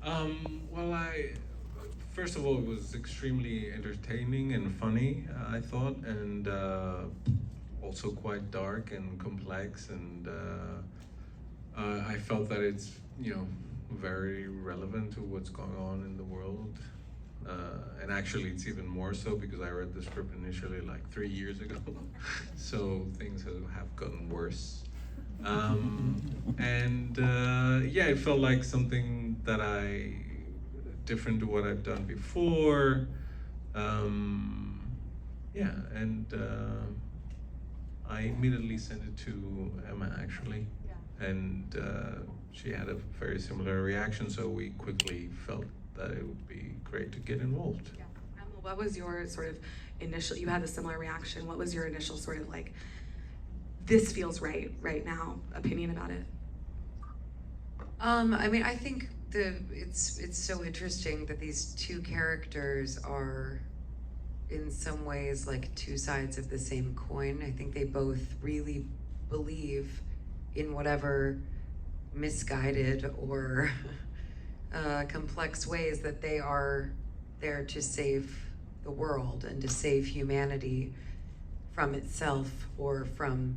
Well, first of all, it was extremely entertaining and funny, I thought, and also quite dark and complex, and I felt that it's, very relevant to what's going on in the world. And actually, it's even more so because I read the script initially like 3 years ago, so things have gotten worse. And yeah, it felt like something that different to what I've done before. Yeah, and I immediately sent it to Emma actually, and she had a very similar reaction, so we quickly felt that it would be great to get involved. Yeah. Emma, what was your sort of initial, you had a similar reaction, what was your initial sort of like, this feels right now, opinion about it? I mean, I think it's so interesting that these two characters are in some ways like two sides of the same coin. I think they both really believe in whatever misguided or complex ways that they are there to save the world and to save humanity from itself or from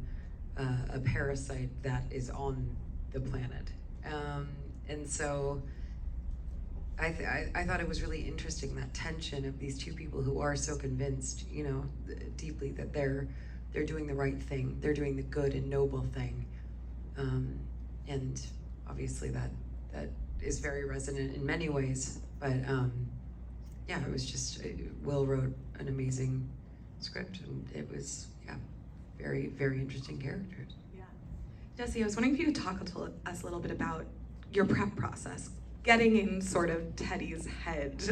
a parasite that is on the planet. And so I thought it was really interesting, that tension of these two people who are so convinced, deeply that they're doing the right thing, they're doing the good and noble thing. And obviously that is very resonant in many ways, but yeah, it was just, Will wrote an amazing script, and it was, very, very interesting characters. Yeah. Jesse, I was wondering if you could talk to us a little bit about your prep process, getting in sort of Teddy's head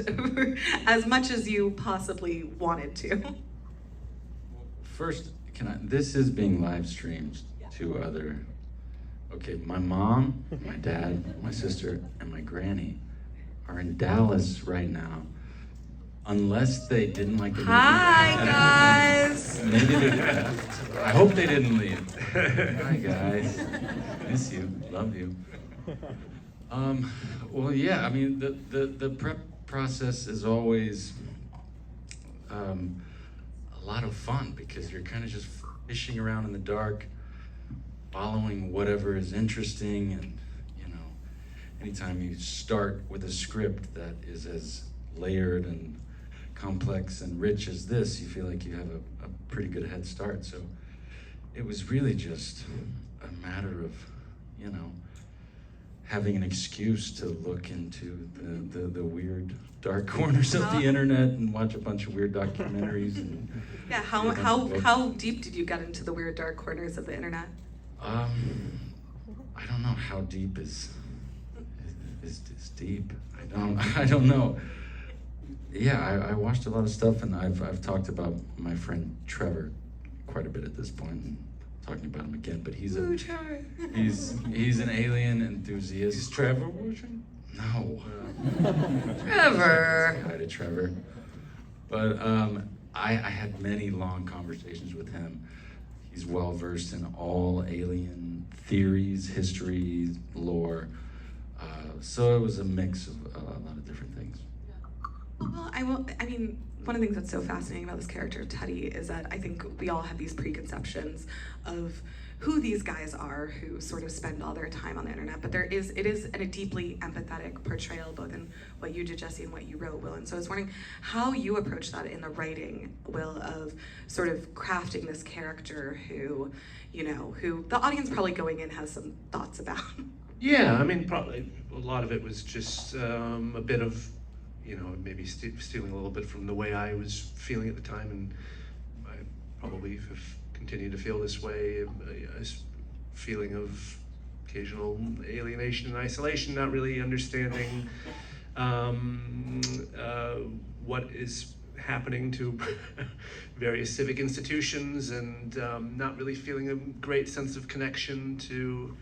as much as you possibly wanted to. Well, first, this is being live streamed to other, okay, my mom, my dad, my sister, and my granny are in Dallas right now. Unless they didn't like the movie. Hi, guys. Maybe they, I hope they didn't leave. Hi, guys. Miss you. Love you. Well, yeah, I mean, the prep process is always a lot of fun because you're kind of just fishing around in the dark, following whatever is interesting, and, anytime you start with a script that is as layered and complex and rich as this, you feel like you have a pretty good head start. So it was really just a matter of, having an excuse to look into the weird dark corners of the internet and watch a bunch of weird documentaries. And yeah, how deep did you get into the weird dark corners of the internet? I don't know. How deep is deep? I don't know. Yeah, I watched a lot of stuff, and I've talked about my friend Trevor quite a bit at this point, and talking about him again. But he's an alien enthusiast. Is Trevor watching? No. Trevor. Say hi to Trevor. But I had many long conversations with him. He's well versed in all alien theories, history, lore. So it was a mix of a lot of different things. Well, I mean, one of the things that's so fascinating about this character, Teddy, is that I think we all have these preconceptions of who these guys are who sort of spend all their time on the internet, but it is a deeply empathetic portrayal, both in what you did, Jesse, and what you wrote, Will. And so I was wondering how you approach that in the writing, Will, of sort of crafting this character who the audience probably going in has some thoughts about. Yeah, I mean, probably a lot of it was just a bit of, maybe stealing a little bit from the way I was feeling at the time, and I probably have continued to feel this way, a feeling of occasional alienation and isolation, not really understanding what is happening to various civic institutions, and not really feeling a great sense of connection to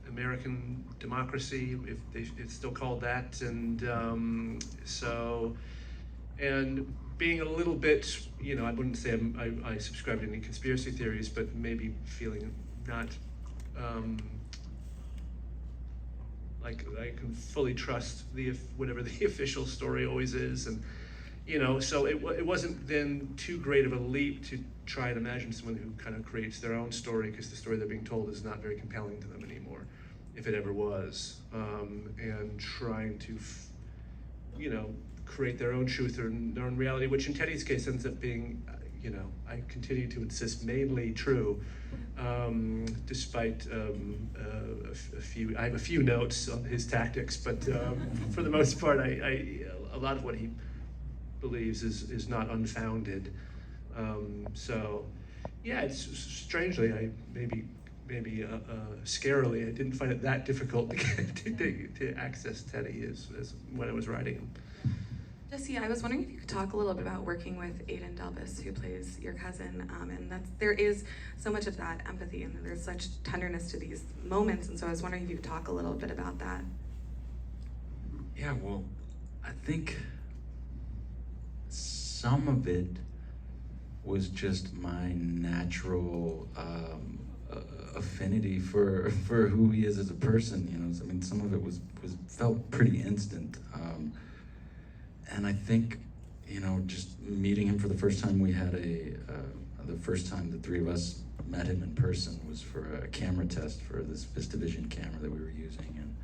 American democracy, if it's still called that, and and being a little bit, I wouldn't say I subscribe to any conspiracy theories, but maybe feeling not Like I can fully trust whatever the official story always is, and so it wasn't then too great of a leap to try and imagine someone who kind of creates their own story, because the story they're being told is not very compelling to them anymore, if it ever was, and trying to create their own truth or their own reality, which in Teddy's case ends up being, I continue to insist, mainly true, despite I have a few notes on his tactics, but for the most part, a lot of what he believes is not unfounded. So, yeah, it's strangely, maybe scarily, I didn't find it that difficult to access Teddy as when I was writing him. Jesse, I was wondering if you could talk a little bit about working with Aiden Delvis, who plays your cousin, and there is so much of that empathy, and there's such tenderness to these moments, and so I was wondering if you could talk a little bit about that. Yeah, well, I think some of it was just my natural affinity for who he is as a person. I mean, some of it felt pretty instant. And I think, just meeting him for the first time, we had the first time the three of us met him in person was for a camera test for this VistaVision camera that we were using. And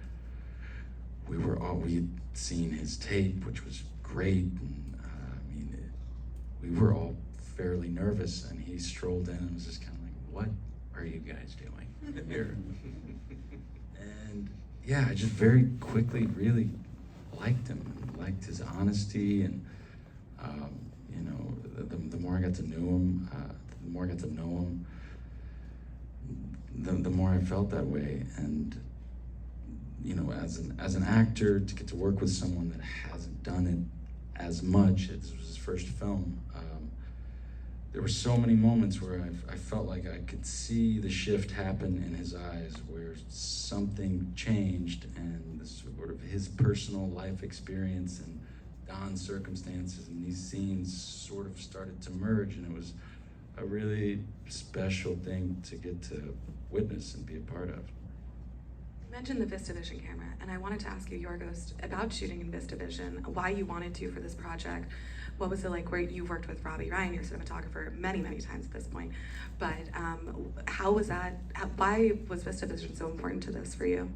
we had seen his tape, which was great. And we were all fairly nervous, and he strolled in and was just kind of like, "What are you guys doing here?" And yeah, I just very quickly really liked him, and liked his honesty, and the more I got to know him, the more I felt that way. And as an actor, to get to work with someone that hasn't done it as much, it was his first film. There were so many moments where I felt like I could see the shift happen in his eyes, where something changed, and this sort of his personal life experience and Don's circumstances and these scenes sort of started to merge, and it was a really special thing to get to witness and be a part of. You mentioned the VistaVision camera, and I wanted to ask you, Yorgos, about shooting in VistaVision, why you wanted to for this project. What was it like where you've worked with Robbie Ryan, your cinematographer, many, many times at this point, but how was that, why was VistaVision so important to this for you?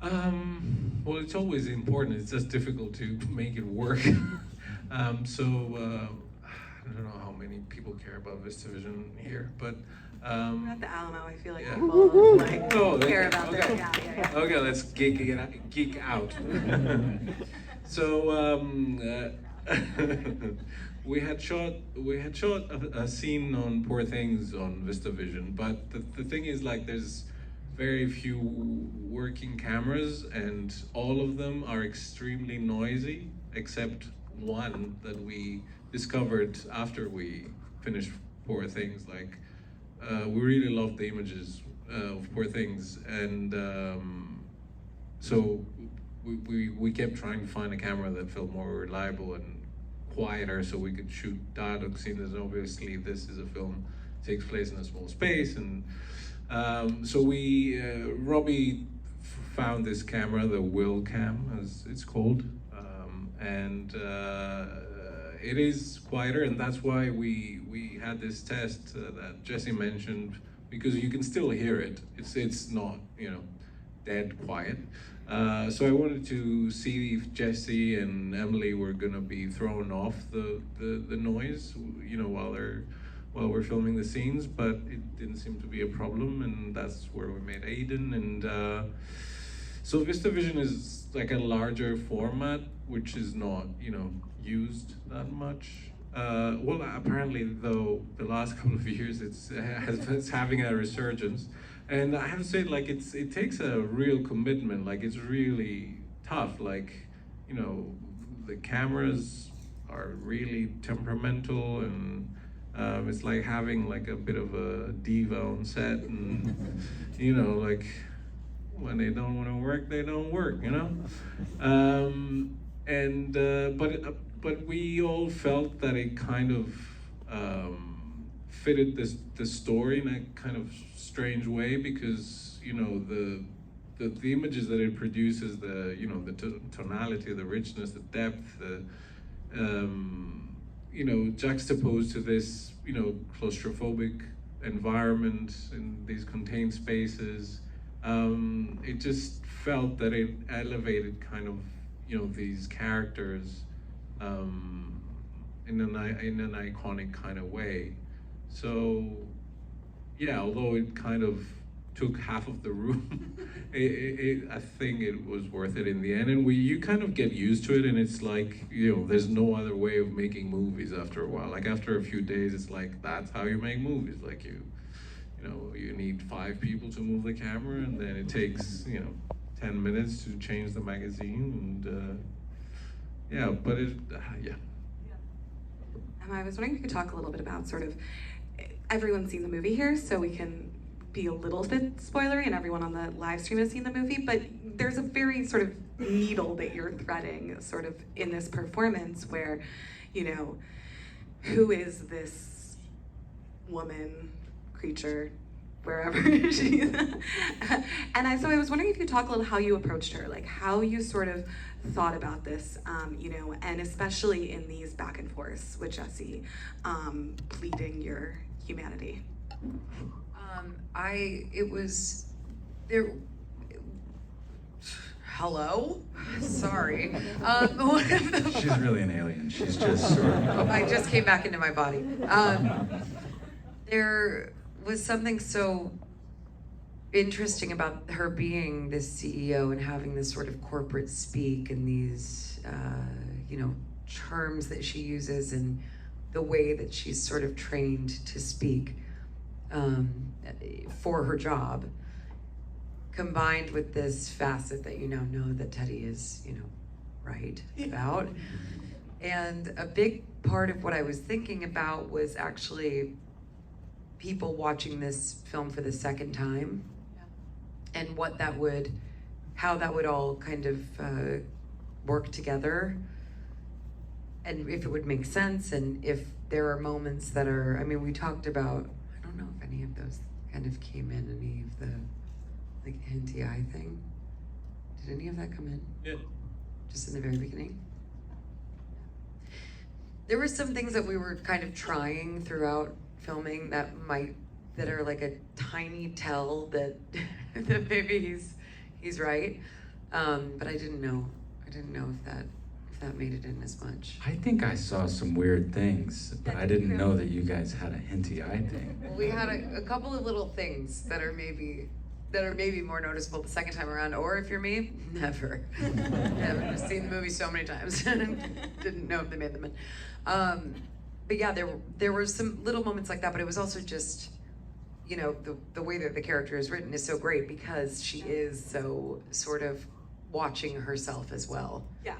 Well, it's always important, it's just difficult to make it work. I don't know how many people care about VistaVision here, but We're at the Alamo, I feel like yeah. people care about okay. that. Yeah. Okay, let's geek out. So we had shot a scene on Poor Things on VistaVision, but the thing is, like, there's very few working cameras, and all of them are extremely noisy, except one that we discovered after we finished Poor Things. Like, we really loved the images of Poor Things, and so we kept trying to find a camera that felt more reliable and quieter, so we could shoot dialogue scenes. Obviously, this is a film takes place in a small space, and so Robbie found this camera, the Will Cam, as it's called, and it is quieter, and that's why we had this test that Jesse mentioned, because you can still hear it. It's not, dead quiet. So I wanted to see if Jesse and Emily were gonna be thrown off the noise, while we're filming the scenes, but it didn't seem to be a problem, and that's where we made Aiden. And so VistaVision is like a larger format, which is not, used that much. Well, apparently, though, the last couple of years, it's having a resurgence. And I have to say, like, it takes a real commitment. Like, it's really tough. Like, the cameras are really temperamental, and it's like having like a bit of a diva on set, and like, when they don't want to work, they don't work, but we all felt that it kind of fitted the story in a kind of strange way, because the the images that it produces, the tonality, the richness, the depth, the juxtaposed to this claustrophobic environment in these contained spaces. It just felt that it elevated kind of these characters in an iconic kind of way. So yeah, although it kind of took half of the room, I think it was worth it in the end. And you kind of get used to it, and it's like, there's no other way of making movies after a while. Like after a few days, it's like, that's how you make movies. Like you need 5 people to move the camera, and then it takes, 10 minutes to change the magazine, and yeah, but yeah. I was wondering if you could talk a little bit about sort of, everyone's seen the movie here, so we can be a little bit spoilery, and everyone on the live stream has seen the movie, but there's a very sort of needle that you're threading sort of in this performance where, who is this woman, creature, wherever she is. And so I was wondering if you could talk a little how you approached her, like how you sort of thought about this, and especially in these back and forths with Jesse, pleading your humanity. Hello? Sorry. She's really an alien. She's just sort of... I just came back into my body. There was something so interesting about her being this CEO and having this sort of corporate speak and these, terms that she uses and the way that she's sort of trained to speak for her job, combined with this facet that you now know that Teddy is, right about. And a big part of what I was thinking about was actually people watching this film for the second time, and how that would all kind of work together, and if it would make sense, and if there are moments that are, we talked about, I don't know if any of those kind of came in, any of the like hinty eye thing. Did any of that come in? Yeah. Just in the very beginning? There were some things that we were kind of trying throughout filming that are like a tiny tell that that maybe he's right, but I didn't know if that made it in as much. I think I saw some weird things, but I didn't know that you guys had a hinty eye thing. We had a couple of little things that are maybe more noticeable the second time around, or if you're me, never. I've seen the movie so many times and didn't know if they made them in. But yeah, there were some little moments like that, but it was also just, the way that the character is written is so great because she is so sort of watching herself as well. Yeah.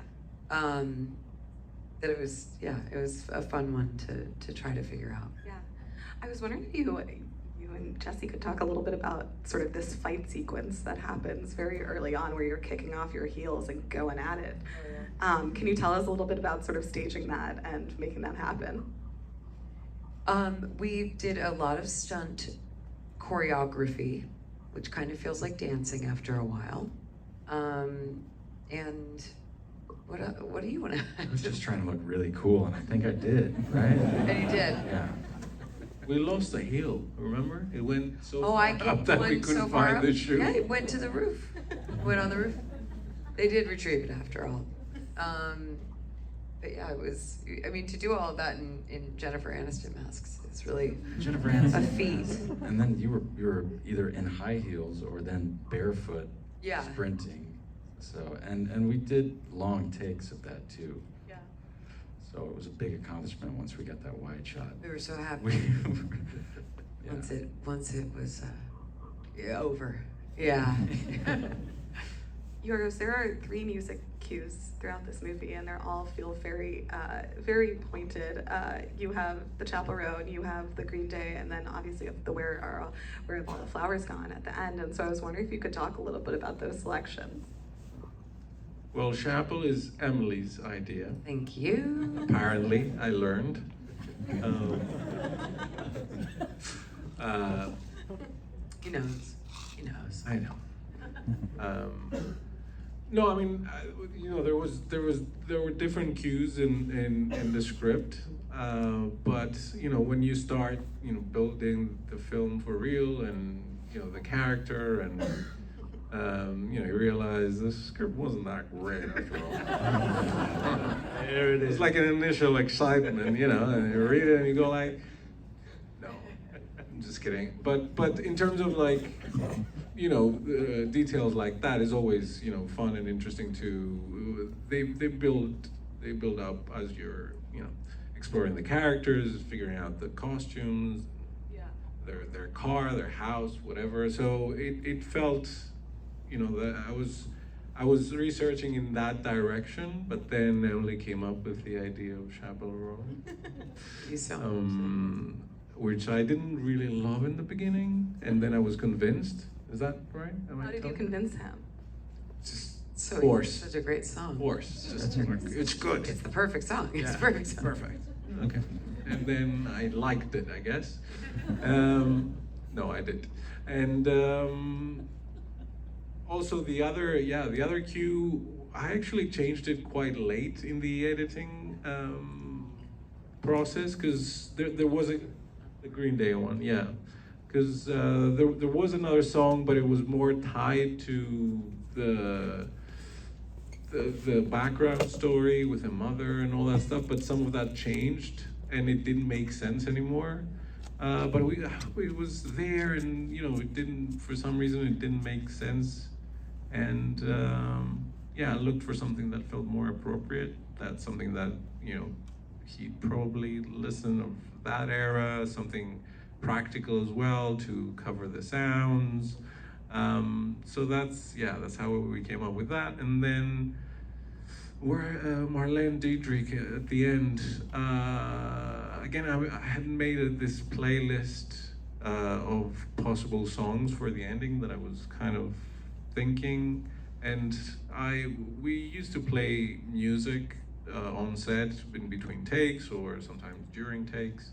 That it was a fun one to try to figure out. Yeah. I was wondering if you and Jesse could talk a little bit about sort of this fight sequence that happens very early on where you're kicking off your heels and going at it. Oh, yeah. Can you tell us a little bit about sort of staging that and making that happen? We did a lot of stunt choreography, which kind of feels like dancing after a while. And what do you want to I was just trying to look really cool, and I think I did, right? And you did. Yeah. We lost the heel, remember? It went so I far up that we couldn't find the shoe. Yeah, it went to the roof. Went on the roof. They did retrieve it after all. But yeah, it was, to do all of that in Jennifer Aniston masks, it's really Jennifer Aniston. a feat. And then you were either in high heels or then barefoot, Yeah. sprinting. So, and we did long takes of that too. Yeah. So it was a big accomplishment once we got that wide shot. We were so happy Yeah. once it was over. Yeah. Yorgos, there are 3 music cues throughout this movie, and they all feel very, very pointed. You have the Chappell Roan, you have the Green Day, and then obviously you have the Where Have All the Flowers Gone at the end. And so I was wondering if you could talk a little bit about those selections. Well, Chappell is Emily's idea. Thank you. Apparently, I learned. He knows. I know. No, I mean, there were different cues in the script, but when you start building the film for real, and the character, and you realize the script wasn't that great after all. There it is. It's like an initial excitement, and you read it and you go like, no, I'm just kidding. But in terms of like, details like that is always fun and interesting to. They build up as you're exploring the characters, figuring out the costumes, their car, their house, whatever. So it felt, that I was researching in that direction, but then Emily came up with the idea of Chappell Roan. You so Which I didn't really love in the beginning, and then I was convinced. Is that right? How did you convince him? Just so force. Such a great song. Force. It's good. It's the perfect song. It's Yeah, the perfect song. Perfect. Okay. And then I liked it, I guess. No, I did. And also the other cue, I actually changed it quite late in the editing process, because there was the Green Day one, yeah. Because there was another song, but it was more tied to the background story with a mother and all that stuff, but some of that changed and it didn't make sense anymore. But it was there, and it didn't, for some reason it didn't make sense. And I looked for something that felt more appropriate. That's something that he'd probably listen of that era, something practical as well to cover the sounds. So that's how we came up with that. And then Marlene Dietrich at the end, again, I had made this playlist of possible songs for the ending that I was kind of thinking, and we used to play music on set in between takes or sometimes during takes.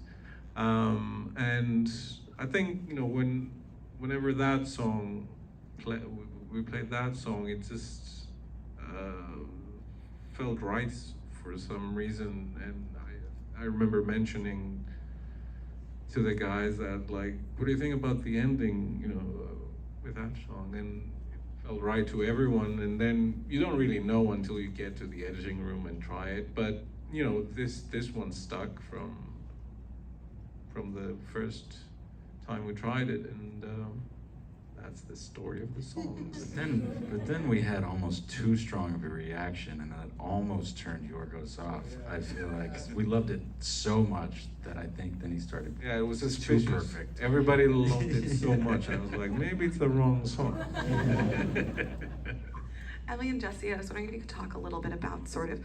And I think whenever that song we played that song, it just felt right for some reason. And I remember mentioning to the guys that, like, what do you think about the ending, with that song? And it felt right to everyone. And then you don't really know until you get to the editing room and try it. But this one stuck from the first time we tried it, and that's the story of the song. But then we had almost too strong of a reaction, and that almost turned Yorgos off. I feel like we loved it so much that I think then he started. Yeah, it was too suspicious. perfect. Everybody loved it so much, and I was like, maybe it's the wrong song. Emily and Jesse, I was wondering if you could talk a little bit about sort of,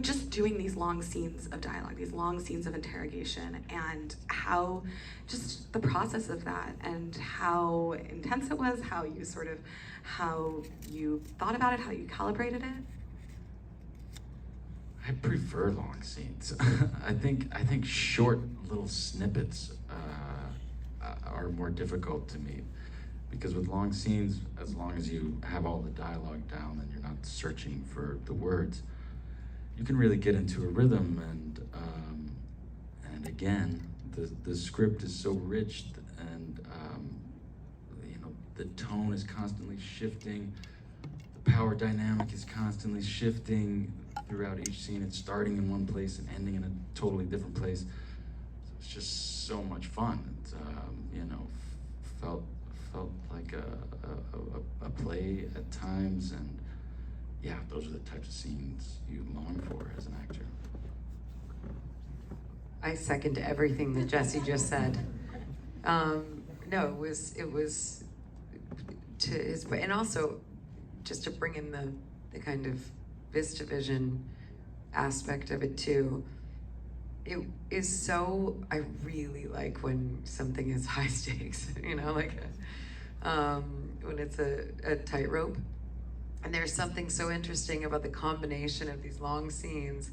just doing these long scenes of dialogue, these long scenes of interrogation, and how, just the process of that, and how intense it was, how you thought about it, how you calibrated it. I prefer long scenes. I think short little snippets are more difficult to me, because with long scenes, as long as you have all the dialogue down and you're not searching for the words, you can really get into a rhythm. And again, the script is so rich, and the tone is constantly shifting, the power dynamic is constantly shifting throughout each scene. It's starting in one place and ending in a totally different place. So it's just so much fun. It felt like a play at times, and yeah, those are the types of scenes you long for as an actor. I second everything that Jesse just said. No, it was to his, and also just to bring in the kind of VistaVision aspect of it too. It is so, I really like when something is high stakes, like when it's a tightrope. And there's something so interesting about the combination of these long scenes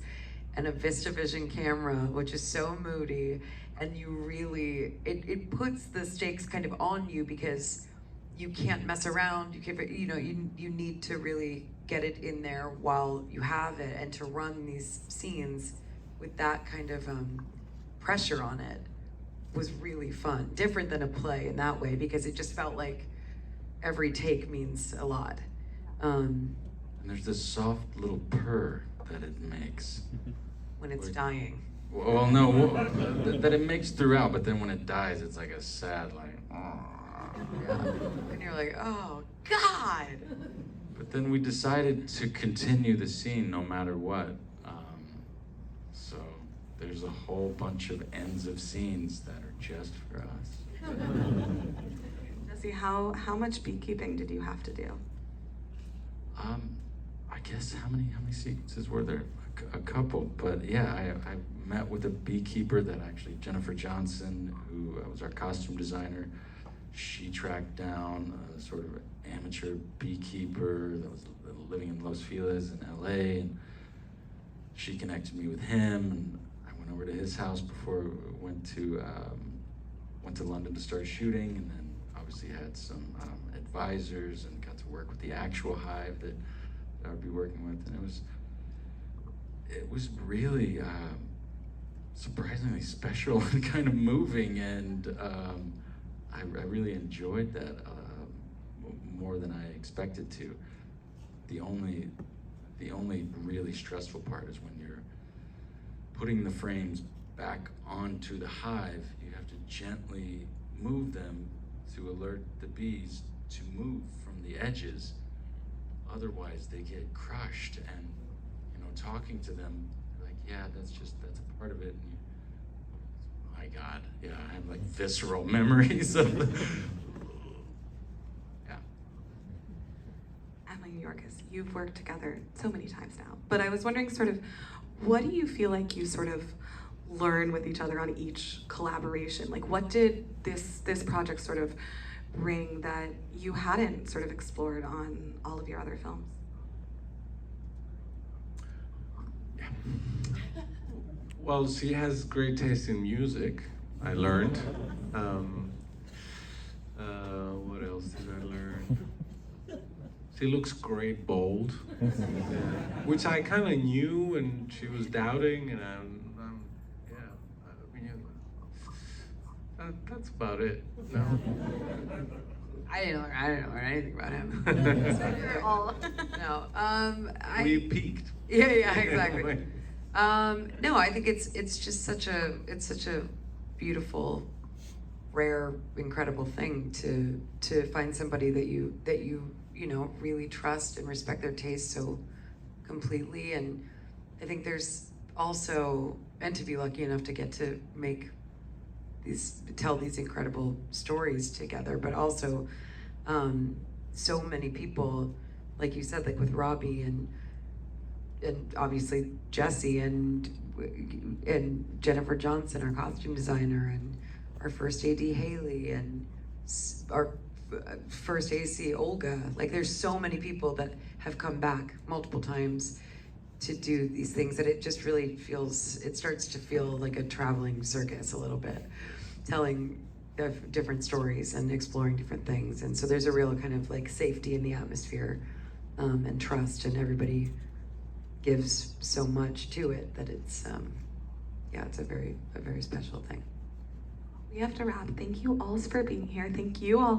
and a VistaVision camera, which is so moody, and you really, it puts the stakes kind of on you, because you can't mess around. You can't, you need to really get it in there while you have it, and to run these scenes with that kind of pressure on it was really fun. Different than a play in that way, because it just felt like every take means a lot. And there's this soft little purr that it makes. When it's dying. Well, no, that it makes throughout, but then when it dies, it's like a sad, like, Yeah. And you're like, oh, God! But then we decided to continue the scene no matter what. So there's a whole bunch of ends of scenes that are just for us. Jesse, how much beekeeping did you have to do? I guess how many sequences were there? A couple, but yeah, I met with a beekeeper that actually, Jennifer Johnson, who was our costume designer. She tracked down a sort of amateur beekeeper that was living in Los Feliz in LA, and she connected me with him, and I went over to his house before we went to London to start shooting, and then obviously had some advisors and got to work with the actual hive that I would be working with, and it was really surprisingly special and kind of moving, and I really enjoyed that more than I expected to. The only really stressful part is when you're putting the frames back onto the hive. You have to gently move them to alert the bees to move from the edges. Otherwise, they get crushed, and talking to them, like, yeah, that's a part of it. And my God, yeah, I have like visceral memories of yeah. Emily and Yorgos, you've worked together so many times now, but I was wondering sort of, what do you feel like you sort of learn with each other on each collaboration? Like, what did this project sort of bring that you hadn't sort of explored on all of your other films? Well, she has great taste in music, I learned. What else did I learn? She looks great bold, which I kind of knew, and she was doubting, and that's about it. No. I didn't learn anything about him. No. We peaked. Yeah, exactly. No, I think it's just such a beautiful, rare, incredible thing to find somebody that you really trust and respect their taste so completely. And I think there's also, and to be lucky enough to get to tell these incredible stories together, but also so many people, like you said, like with Robbie and obviously Jesse and Jennifer Johnson, our costume designer, and our first AD Haley, and our first AC Olga. Like, there's so many people that have come back multiple times to do these things that it just really it starts to feel like a traveling circus a little bit, telling different stories and exploring different things. And so there's a real kind of like safety in the atmosphere and trust, and everybody gives so much to it that it's a very special thing. We have to wrap. Thank you all for being here. Thank you all.